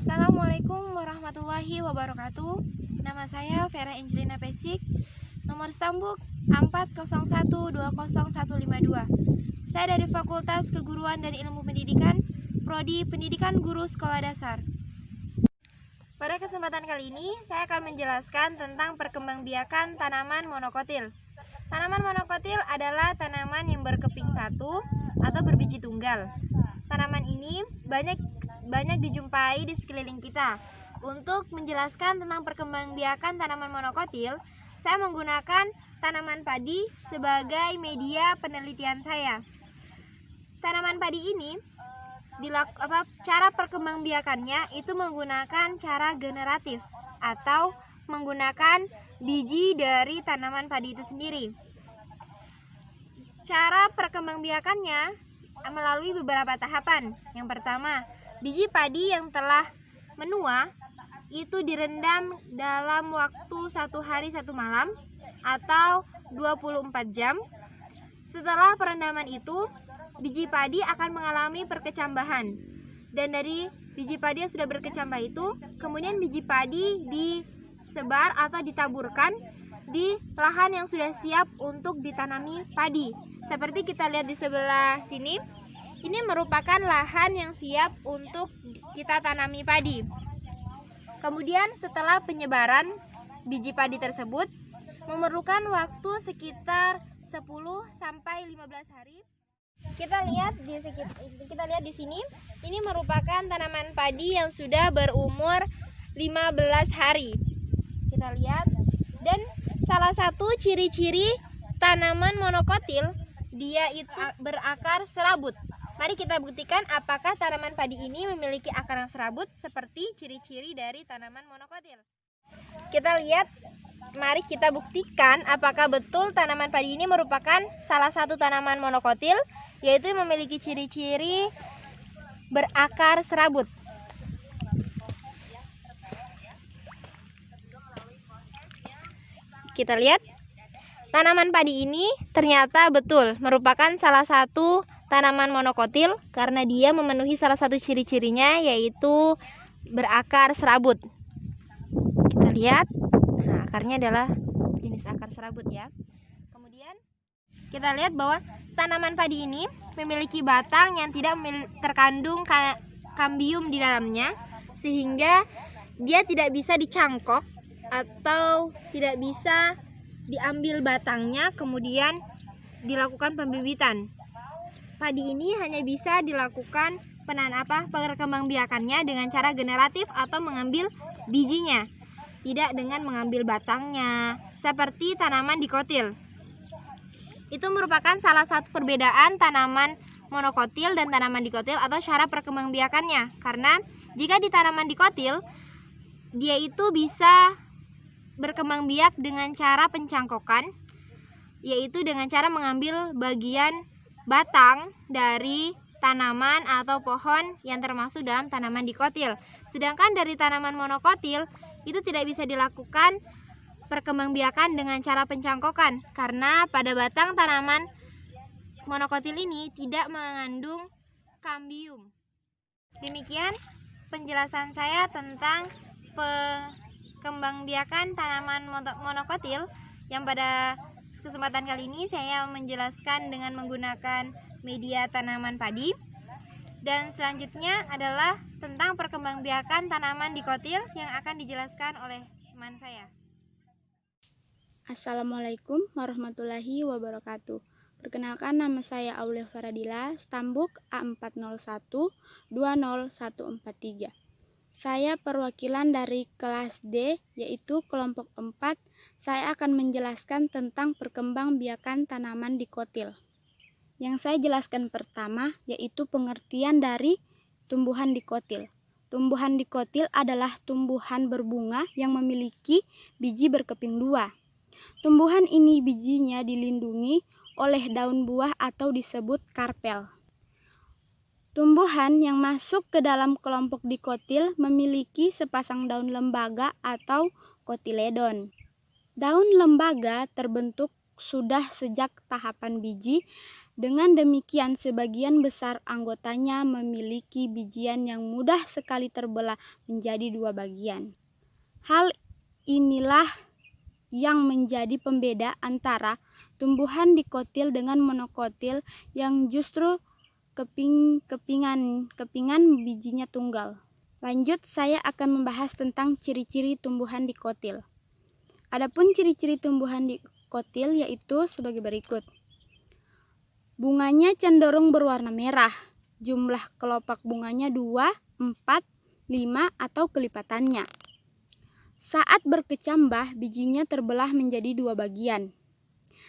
Assalamualaikum warahmatullahi wabarakatuh. Nama saya Vera Angelina Pesik, nomor stambuk 401201152. Saya dari Fakultas Keguruan dan Ilmu Pendidikan, Prodi Pendidikan Guru Sekolah Dasar. Pada kesempatan kali ini, saya akan menjelaskan tentang perkembangbiakan tanaman monokotil. Tanaman monokotil adalah tanaman yang berkeping satu atau berbiji tunggal. Tanaman ini banyak dijumpai di sekeliling kita. Untuk menjelaskan tentang perkembangbiakan tanaman monokotil, saya menggunakan tanaman padi sebagai media penelitian saya. Tanaman padi ini cara perkembangbiakannya itu menggunakan cara generatif atau menggunakan biji dari tanaman padi itu sendiri. Cara perkembangbiakannya melalui beberapa tahapan. Yang pertama, biji padi yang telah menua itu direndam dalam waktu 1 hari 1 malam atau 24 jam. Setelah perendaman itu, biji padi akan mengalami perkecambahan. Dan dari biji padi yang sudah berkecambah itu, kemudian biji padi disebar atau ditaburkan di lahan yang sudah siap untuk ditanami padi. Seperti kita lihat di sebelah sini, ini merupakan lahan yang siap untuk kita tanami padi. Kemudian setelah penyebaran biji padi tersebut memerlukan waktu sekitar 10 sampai 15 hari. Kita lihat di sini, ini merupakan tanaman padi yang sudah berumur 15 hari. Kita lihat, dan salah satu ciri-ciri tanaman monokotil, dia itu berakar serabut. Mari kita buktikan apakah tanaman padi ini memiliki akar yang serabut seperti ciri-ciri dari tanaman monokotil. Kita lihat, mari kita buktikan apakah betul tanaman padi ini merupakan salah satu tanaman monokotil, yaitu memiliki ciri-ciri berakar serabut. Kita lihat, tanaman padi ini ternyata betul merupakan salah satu tanaman monokotil karena dia memenuhi salah satu ciri-cirinya, yaitu berakar serabut. Kita lihat, nah, akarnya adalah jenis akar serabut ya. Kemudian kita lihat bahwa tanaman padi ini memiliki batang yang tidak terkandung kambium di dalamnya, sehingga dia tidak bisa dicangkok atau tidak bisa diambil batangnya kemudian dilakukan pembibitan. Padi ini hanya bisa dilakukan perkembangbiakannya dengan cara generatif atau mengambil bijinya, tidak dengan mengambil batangnya seperti tanaman dikotil. Itu merupakan salah satu perbedaan tanaman monokotil dan tanaman dikotil atau cara perkembangbiakannya. Karena jika di tanaman dikotil, dia itu bisa berkembang biak dengan cara pencangkokan, yaitu dengan cara mengambil bagian batang dari tanaman atau pohon yang termasuk dalam tanaman dikotil. Sedangkan dari tanaman monokotil itu tidak bisa dilakukan perkembangbiakan dengan cara pencangkokan karena pada batang tanaman monokotil ini tidak mengandung kambium. Demikian penjelasan saya tentang perkembangbiakan tanaman monokotil yang pada kesempatan kali ini saya menjelaskan dengan menggunakan media tanaman padi. Dan selanjutnya adalah tentang perkembangbiakan tanaman dikotil yang akan dijelaskan oleh teman saya. Assalamualaikum warahmatullahi wabarakatuh. Perkenalkan, nama saya Aulia Faradila, stambuk A401201143. Saya perwakilan dari kelas D, yaitu kelompok 4. Saya akan menjelaskan tentang perkembangbiakan tanaman dikotil. Yang saya jelaskan pertama yaitu pengertian dari tumbuhan dikotil. Tumbuhan dikotil adalah tumbuhan berbunga yang memiliki biji berkeping 2. Tumbuhan ini bijinya dilindungi oleh daun buah atau disebut karpel. Tumbuhan yang masuk ke dalam kelompok dikotil memiliki sepasang daun lembaga atau kotiledon. Daun lembaga terbentuk sudah sejak tahapan biji Dengan demikian, sebagian besar anggotanya memiliki bijian yang mudah sekali terbelah menjadi dua bagian. Hal inilah yang menjadi pembeda antara tumbuhan dikotil dengan monokotil yang justru kepingan bijinya tunggal. Lanjut, saya akan membahas tentang ciri-ciri tumbuhan dikotil. Adapun ciri-ciri tumbuhan dikotil yaitu sebagai berikut. Bunganya cenderung berwarna merah. Jumlah kelopak bunganya 2, 4, 5 atau kelipatannya. Saat berkecambah, bijinya terbelah menjadi dua bagian.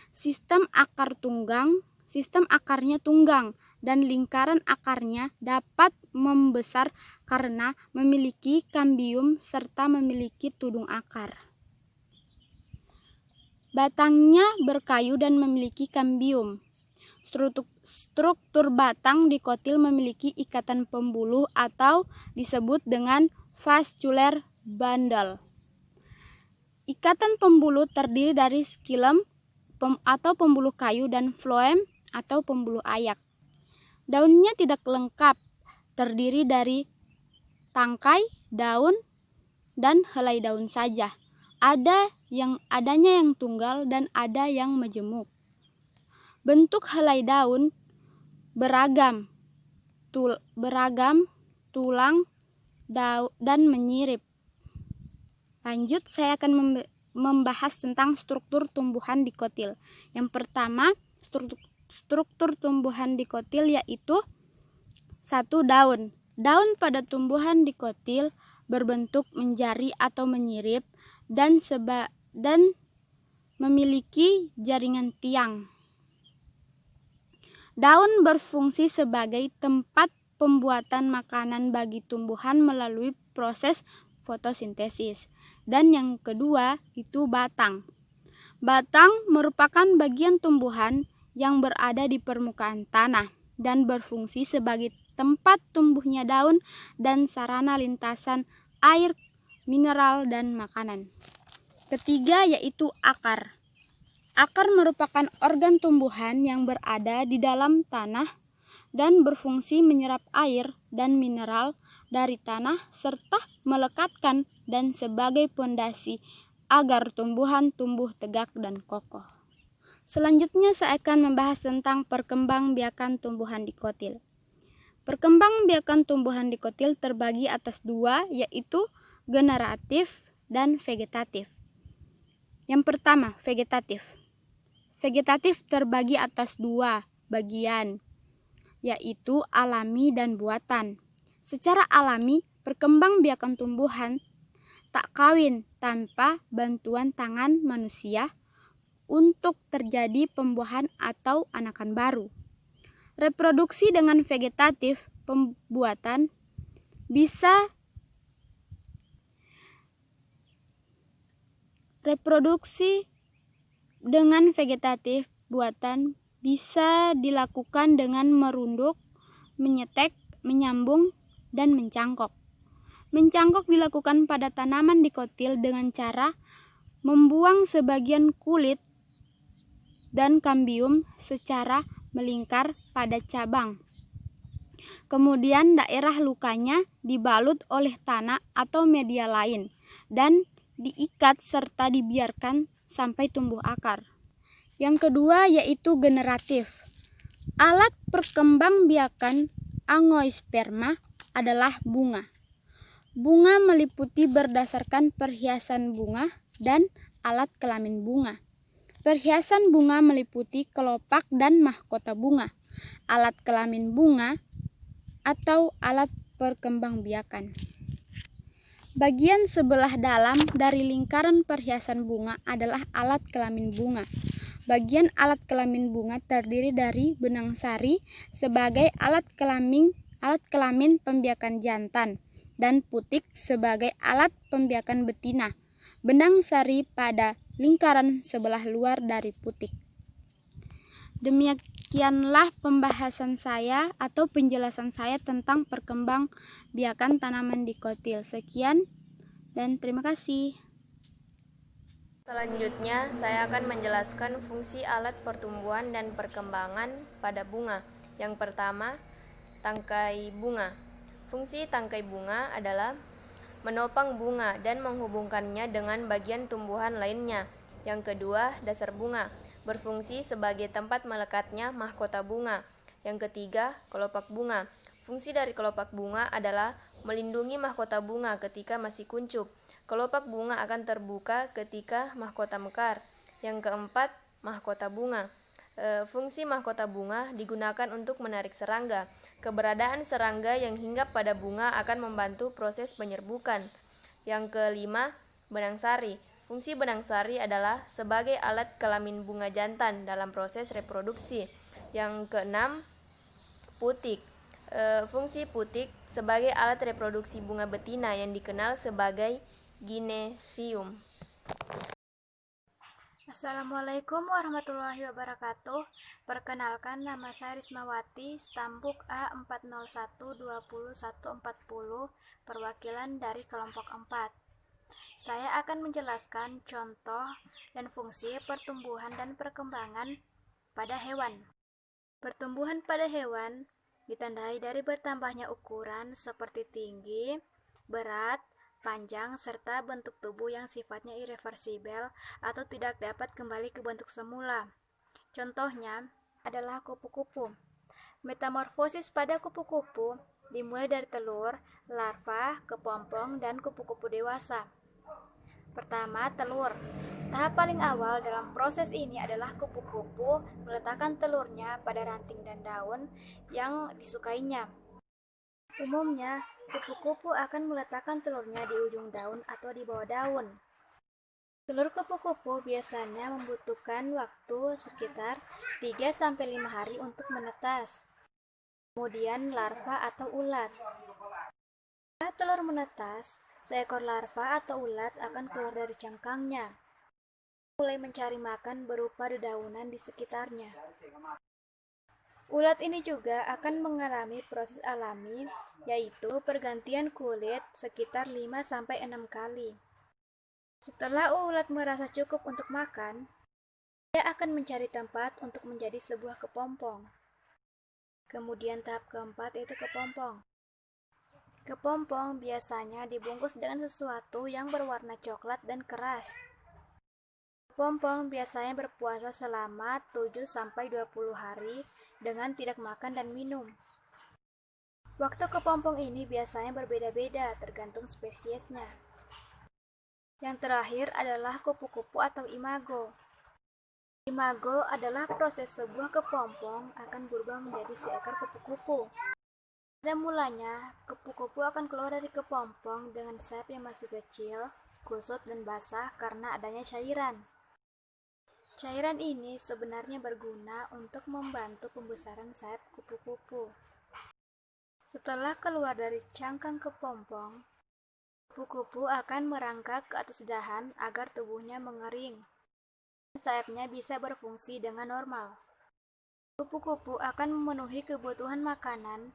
Sistem akarnya tunggang dan lingkaran akarnya dapat membesar karena memiliki kambium serta memiliki tudung akar. Batangnya berkayu dan memiliki kambium. Struktur batang dikotil memiliki ikatan pembuluh atau disebut dengan vascular bundle. Ikatan pembuluh terdiri dari xilem atau pembuluh kayu dan phloem atau pembuluh ayak. Daunnya tidak lengkap, terdiri dari tangkai, daun, dan helai daun saja. Adanya yang tunggal dan ada yang majemuk. Bentuk helai daun beragam, tulang, dan menyirip. Lanjut, saya akan membahas tentang struktur tumbuhan dikotil. Yang pertama, struktur tumbuhan dikotil yaitu 1. Daun. Daun pada tumbuhan dikotil berbentuk menjari atau menyirip dan memiliki jaringan tiang. Daun berfungsi sebagai tempat pembuatan makanan bagi tumbuhan melalui proses fotosintesis. Dan yang kedua itu batang. Batang merupakan bagian tumbuhan yang berada di permukaan tanah dan berfungsi sebagai tempat tumbuhnya daun dan sarana lintasan air, mineral, dan makanan. Ketiga yaitu akar. Akar merupakan organ tumbuhan yang berada di dalam tanah dan berfungsi menyerap air dan mineral dari tanah serta melekatkan dan sebagai pondasi agar tumbuhan tumbuh tegak dan kokoh. Selanjutnya saya akan membahas tentang perkembangbiakan tumbuhan dikotil. Perkembangbiakan tumbuhan dikotil terbagi atas dua, yaitu generatif dan vegetatif. Yang pertama, vegetatif. Vegetatif terbagi atas dua bagian, yaitu alami dan buatan. Secara alami, perkembangbiakan tumbuhan tak kawin tanpa bantuan tangan manusia untuk terjadi pembuahan atau anakan baru. Reproduksi dengan vegetatif pembuatan bisa dilakukan dengan merunduk, menyetek, menyambung, dan mencangkok. Mencangkok dilakukan pada tanaman dikotil dengan cara membuang sebagian kulit dan kambium secara melingkar pada cabang. Kemudian daerah lukanya dibalut oleh tanah atau media lain dan diikat serta dibiarkan sampai tumbuh akar. Yang kedua yaitu generatif. Alat perkembangbiakan angiosperma adalah bunga. Bunga meliputi berdasarkan perhiasan bunga dan alat kelamin bunga. Perhiasan bunga meliputi kelopak dan mahkota bunga, alat kelamin bunga, atau alat perkembangbiakan. Bagian sebelah dalam dari lingkaran perhiasan bunga adalah alat kelamin bunga. Bagian alat kelamin bunga terdiri dari benang sari sebagai alat kelamin pembiakan jantan dan putik sebagai alat pembiakan betina. Benang sari pada lingkaran sebelah luar dari putik. Demikianlah pembahasan saya atau penjelasan saya tentang perkembangbiakan tanaman dikotil. Sekian dan terima kasih. Selanjutnya, saya akan menjelaskan fungsi alat pertumbuhan dan perkembangan pada bunga. Yang pertama, tangkai bunga. Fungsi tangkai bunga adalah menopang bunga dan menghubungkannya dengan bagian tumbuhan lainnya. Yang kedua, dasar bunga, berfungsi sebagai tempat melekatnya mahkota bunga. Yang ketiga, kelopak bunga. Fungsi dari kelopak bunga adalah melindungi mahkota bunga ketika masih kuncup. Kelopak bunga akan terbuka ketika mahkota mekar. Yang keempat, mahkota bunga. Fungsi mahkota bunga digunakan untuk menarik serangga. Keberadaan serangga yang hinggap pada bunga akan membantu proses penyerbukan. Yang kelima, benang sari. Fungsi benang sari adalah sebagai alat kelamin bunga jantan dalam proses reproduksi. Yang keenam, putik. Fungsi putik sebagai alat reproduksi bunga betina yang dikenal sebagai ginesium. Assalamualaikum warahmatullahi wabarakatuh. Perkenalkan, nama saya Rismawati, stambuk A401201140, perwakilan dari kelompok 4. Saya akan menjelaskan contoh dan fungsi pertumbuhan dan perkembangan pada hewan. Pertumbuhan pada hewan ditandai dari bertambahnya ukuran seperti tinggi, berat, panjang, serta bentuk tubuh yang sifatnya irreversibel atau tidak dapat kembali ke bentuk semula. Contohnya adalah kupu-kupu. Metamorfosis pada kupu-kupu dimulai dari telur, larva, kepompong, dan kupu-kupu dewasa. Pertama, telur. Tahap paling awal dalam proses ini adalah kupu-kupu meletakkan telurnya pada ranting dan daun yang disukainya. Umumnya, kupu-kupu akan meletakkan telurnya di ujung daun atau di bawah daun. Telur kupu-kupu biasanya membutuhkan waktu sekitar 3-5 hari untuk menetas. Kemudian larva atau ulat. Setelah telur menetas, seekor larva atau ulat akan keluar dari cangkangnya, mulai mencari makan berupa dedaunan di sekitarnya. Ulat ini juga akan mengalami proses alami, yaitu pergantian kulit sekitar 5-6 kali. Setelah ulat merasa cukup untuk makan, dia akan mencari tempat untuk menjadi sebuah kepompong. Kemudian tahap keempat yaitu kepompong. Kepompong biasanya dibungkus dengan sesuatu yang berwarna coklat dan keras. Kepompong biasanya berpuasa selama 7-20 hari dengan tidak makan dan minum. Waktu kepompong ini biasanya berbeda-beda tergantung spesiesnya. Yang terakhir adalah kupu-kupu atau imago. Imago adalah proses sebuah kepompong akan berubah menjadi seekor kupu-kupu. Pada mulanya, kupu-kupu akan keluar dari kepompong dengan sayap yang masih kecil, kusut dan basah karena adanya cairan. Cairan ini sebenarnya berguna untuk membantu pembesaran sayap kupu-kupu. Setelah keluar dari cangkang kepompong, kupu-kupu akan merangkak ke atas dahan agar tubuhnya mengering. Sayapnya bisa berfungsi dengan normal. Kupu-kupu akan memenuhi kebutuhan makanan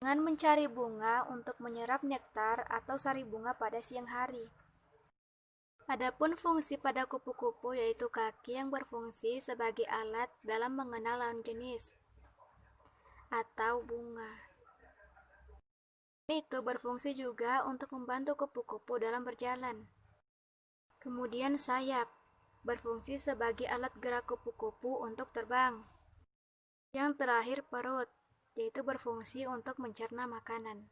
dengan mencari bunga untuk menyerap nektar atau sari bunga pada siang hari. Adapun fungsi pada kupu-kupu yaitu kaki yang berfungsi sebagai alat dalam mengenal lawan jenis atau bunga. Itu berfungsi juga untuk membantu kupu-kupu dalam berjalan. Kemudian sayap berfungsi sebagai alat gerak kupu-kupu untuk terbang. Yang terakhir perut, yaitu berfungsi untuk mencerna makanan.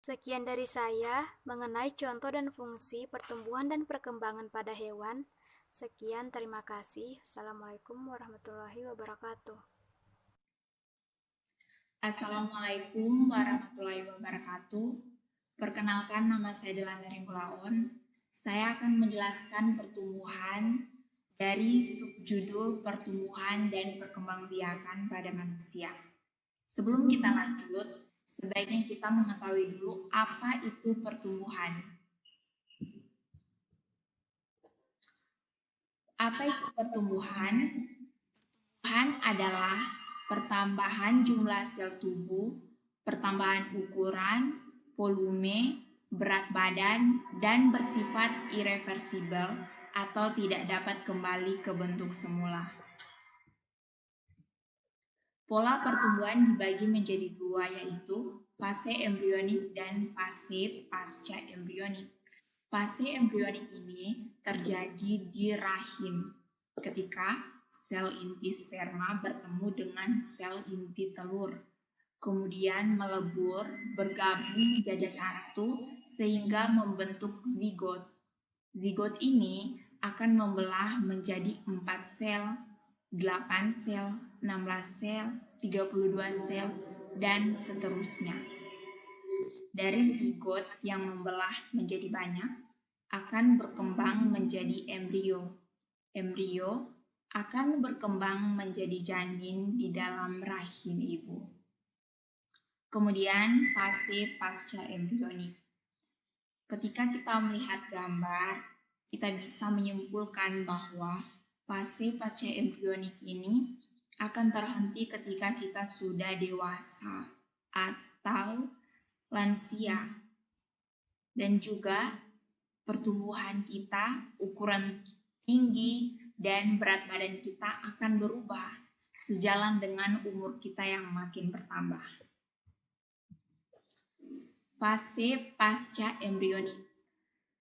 Sekian dari saya mengenai contoh dan fungsi pertumbuhan dan perkembangan pada hewan. Sekian, terima kasih. Assalamualaikum warahmatullahi wabarakatuh. Assalamualaikum warahmatullahi wabarakatuh. Perkenalkan, nama saya Delanda Renggolaon. Saya akan menjelaskan pertumbuhan dari subjudul pertumbuhan dan perkembangbiakan pada manusia. Sebelum kita lanjut, sebaiknya kita mengetahui dulu apa itu pertumbuhan. Apa itu pertumbuhan? Pertumbuhan adalah pertambahan jumlah sel tubuh, pertambahan ukuran, volume, berat badan, dan bersifat irreversibel atau tidak dapat kembali ke bentuk semula. Pola pertumbuhan dibagi menjadi dua, yaitu fase embrionik dan fase pasca embrionik. Fase embrionik ini terjadi di rahim ketika sel inti sperma bertemu dengan sel inti telur, kemudian melebur, bergabung menjadi satu sehingga membentuk zigot. Zigot ini akan membelah menjadi 4 sel, 8 sel, 16 sel, 32 sel, dan seterusnya. Dari zigot yang membelah menjadi banyak akan berkembang menjadi embrio. Embrio akan berkembang menjadi janin di dalam rahim ibu. Kemudian fase pasca embrionik. Ketika kita melihat gambar, kita bisa menyimpulkan bahwa fase pasca embrionik ini akan terhenti ketika kita sudah dewasa atau lansia, dan juga pertumbuhan kita, ukuran tinggi dan berat badan kita akan berubah sejalan dengan umur kita yang makin bertambah. Fase pasca embrionik.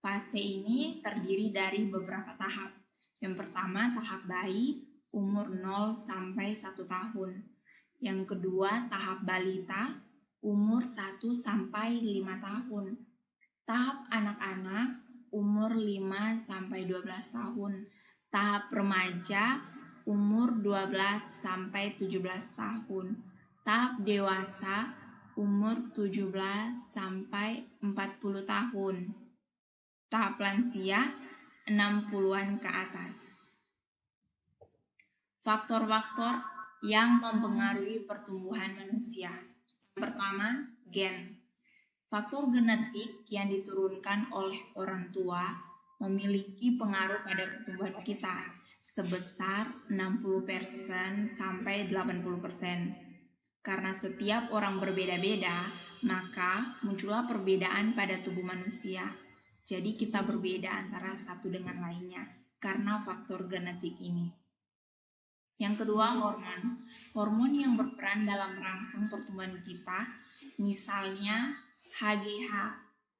Fase ini terdiri dari beberapa tahap. Yang pertama, tahap bayi umur 0 sampai 1 tahun. Yang kedua, tahap balita umur 1 sampai 5 tahun. Tahap anak-anak umur 5 sampai 12 tahun. Tahap remaja umur 12 sampai 17 tahun. Tahap dewasa umur 17 sampai 40 tahun. Tahap lansia 60-an ke atas. Faktor-faktor yang mempengaruhi pertumbuhan manusia. Pertama, gen. Faktor genetik yang diturunkan oleh orang tua memiliki pengaruh pada pertumbuhan kita sebesar 60% sampai 80%. Karena setiap orang berbeda-beda, maka muncullah perbedaan pada tubuh manusia. Jadi kita berbeda antara satu dengan lainnya karena faktor genetik ini. Yang kedua, hormon. Hormon yang berperan dalam merangsang pertumbuhan kita, misalnya HGH,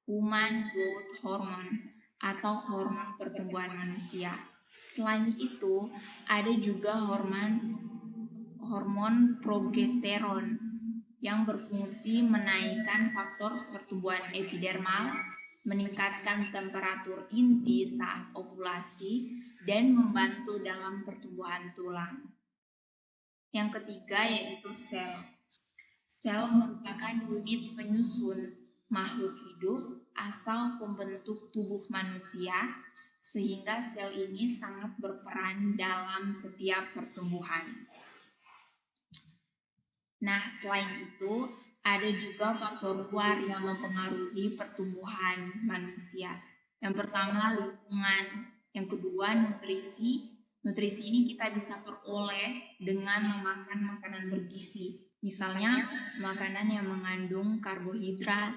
Human Growth Hormone, atau hormon pertumbuhan manusia. Selain itu, ada juga hormon progesteron yang berfungsi menaikkan faktor pertumbuhan epidermal, meningkatkan temperatur inti saat ovulasi, dan membantu dalam pertumbuhan tulang. Yang ketiga yaitu sel. Sel merupakan unit penyusun makhluk hidup atau pembentuk tubuh manusia, sehingga sel ini sangat berperan dalam setiap pertumbuhan. Nah, selain itu, ada juga faktor luar yang mempengaruhi pertumbuhan manusia. Yang pertama, lingkungan. Yang kedua, nutrisi. Nutrisi ini kita bisa peroleh dengan memakan makanan bergizi. Misalnya, makanan yang mengandung karbohidrat,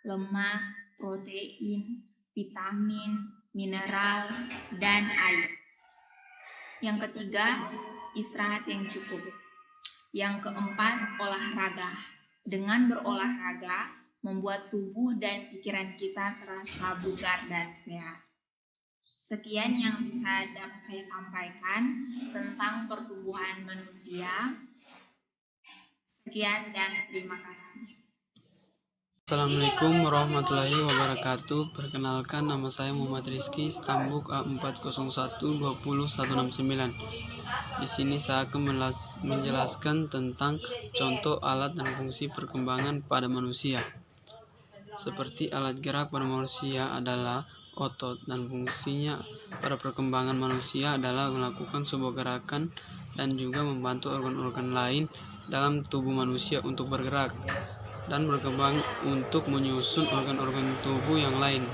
lemak, protein, vitamin, mineral, dan air. Yang ketiga, istirahat yang cukup. Yang keempat, olahraga. Dengan berolahraga, membuat tubuh dan pikiran kita terasa bugar dan sehat. Sekian yang bisa dapat saya sampaikan tentang pertumbuhan manusia. Sekian dan terima kasih. Assalamualaikum warahmatullahi wabarakatuh. Perkenalkan, nama saya Muhammad Rizky, Stambuk A401200169. Di sini saya akan menjelaskan tentang contoh alat dan fungsi perkembangan pada manusia. Seperti alat gerak pada manusia adalah otot, dan fungsinya pada perkembangan manusia adalah melakukan sebuah gerakan dan juga membantu organ-organ lain dalam tubuh manusia untuk bergerak dan berkembang untuk menyusun organ-organ tubuh yang lain.